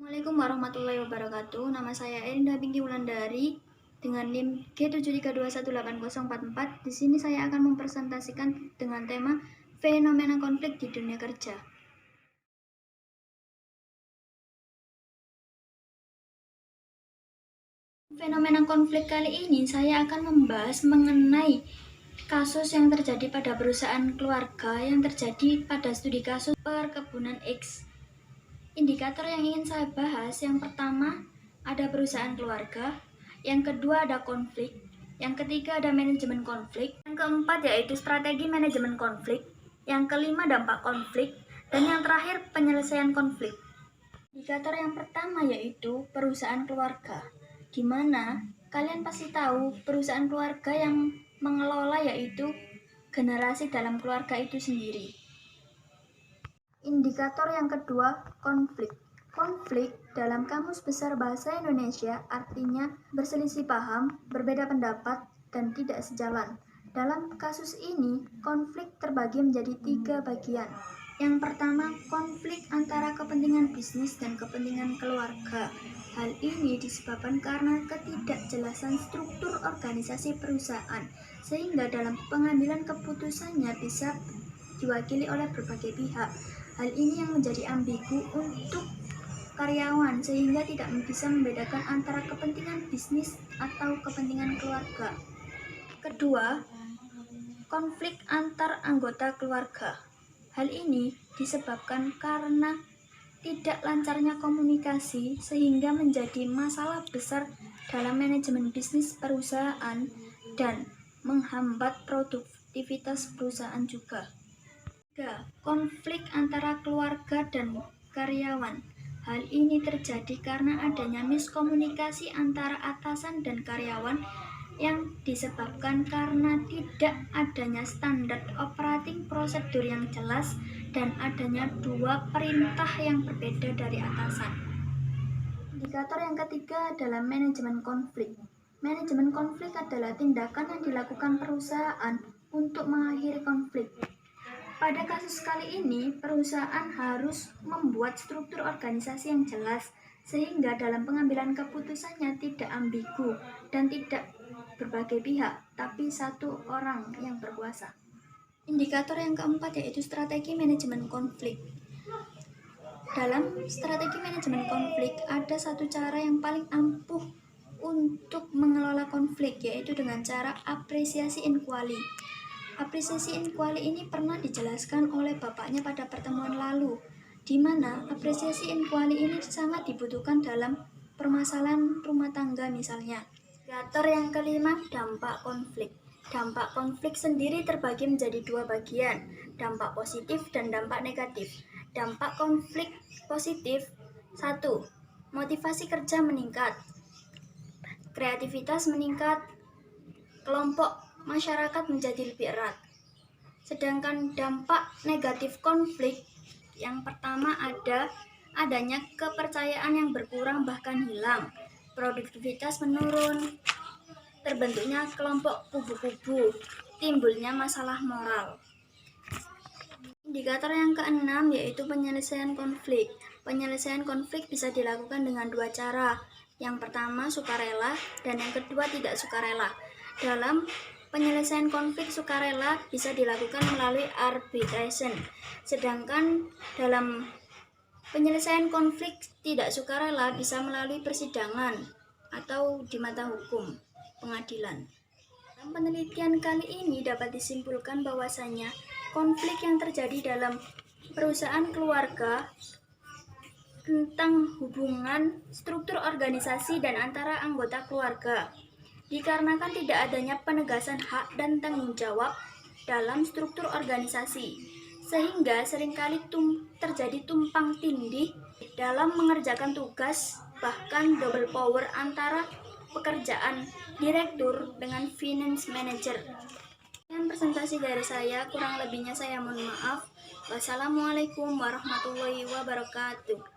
Assalamualaikum warahmatullahi wabarakatuh. Nama saya Erinda Binti Wulandari dengan NIM G73218044. Di sini saya akan mempresentasikan dengan tema fenomena konflik di dunia kerja. Fenomena konflik kali ini saya akan membahas mengenai kasus yang terjadi pada perusahaan keluarga yang terjadi pada studi kasus perkebunan X. Indikator yang ingin saya bahas, yang pertama ada perusahaan keluarga, yang kedua ada konflik, yang ketiga ada manajemen konflik, yang keempat yaitu strategi manajemen konflik, yang kelima dampak konflik, dan yang terakhir penyelesaian konflik. Indikator yang pertama yaitu perusahaan keluarga, di mana kalian pasti tahu perusahaan keluarga yang mengelola yaitu generasi dalam keluarga itu sendiri. Indikator yang kedua, konflik. Konflik dalam Kamus Besar Bahasa Indonesia artinya berselisih paham, berbeda pendapat, dan tidak sejalan. Dalam kasus ini, konflik terbagi menjadi 3 bagian. Yang pertama, konflik antara kepentingan bisnis dan kepentingan keluarga. Hal ini disebabkan karena ketidakjelasan struktur organisasi perusahaan, sehingga dalam pengambilan keputusannya bisa diwakili oleh berbagai pihak. Hal ini yang menjadi ambigu untuk karyawan sehingga tidak bisa membedakan antara kepentingan bisnis atau kepentingan keluarga. Kedua, konflik antar anggota keluarga. Hal ini disebabkan karena tidak lancarnya komunikasi sehingga menjadi masalah besar dalam manajemen bisnis perusahaan dan menghambat produktivitas perusahaan juga. Konflik antara keluarga dan karyawan. Hal ini terjadi karena adanya miskomunikasi antara atasan dan karyawan yang disebabkan karena tidak adanya standar operating prosedur yang jelas dan adanya 2 perintah yang berbeda dari atasan. Indikator yang ketiga adalah manajemen konflik. Manajemen konflik adalah tindakan yang dilakukan perusahaan untuk mengakhiri konflik. Pada kasus kali ini, perusahaan harus membuat struktur organisasi yang jelas, sehingga dalam pengambilan keputusannya tidak ambigu dan tidak berbagai pihak, tapi satu orang yang berkuasa. Indikator yang keempat yaitu strategi manajemen konflik. Dalam strategi manajemen konflik, ada satu cara yang paling ampuh untuk mengelola konflik, yaitu dengan cara apresiasi inquiry. Apresiasi inquiry ini pernah dijelaskan oleh bapaknya pada pertemuan lalu, di mana apresiasi inquiry ini sangat dibutuhkan dalam permasalahan rumah tangga misalnya. Indikator yang kelima, dampak konflik. Dampak konflik sendiri terbagi menjadi 2 bagian, dampak positif dan dampak negatif. Dampak konflik positif: 1. Motivasi kerja meningkat, kreativitas meningkat, kelompok masyarakat menjadi lebih erat. Sedangkan dampak negatif konflik, yang pertama adanya kepercayaan yang berkurang bahkan hilang, produktivitas menurun, terbentuknya kelompok kubu-kubu, timbulnya masalah moral. Indikator yang keenam yaitu penyelesaian konflik. Penyelesaian konflik bisa dilakukan dengan 2 cara. Yang pertama sukarela dan yang kedua tidak sukarela. Dalam penyelesaian konflik sukarela bisa dilakukan melalui arbitration, sedangkan dalam penyelesaian konflik tidak sukarela bisa melalui persidangan atau di mata hukum pengadilan. Dalam penelitian kali ini dapat disimpulkan bahwasanya konflik yang terjadi dalam perusahaan keluarga tentang hubungan struktur organisasi dan antara anggota keluarga, dikarenakan tidak adanya penegasan hak dan tanggung jawab dalam struktur organisasi, sehingga seringkali terjadi tumpang tindih dalam mengerjakan tugas, bahkan double power antara pekerjaan direktur dengan finance manager. Sekian presentasi dari saya, kurang lebihnya saya mohon maaf. Wassalamualaikum warahmatullahi wabarakatuh.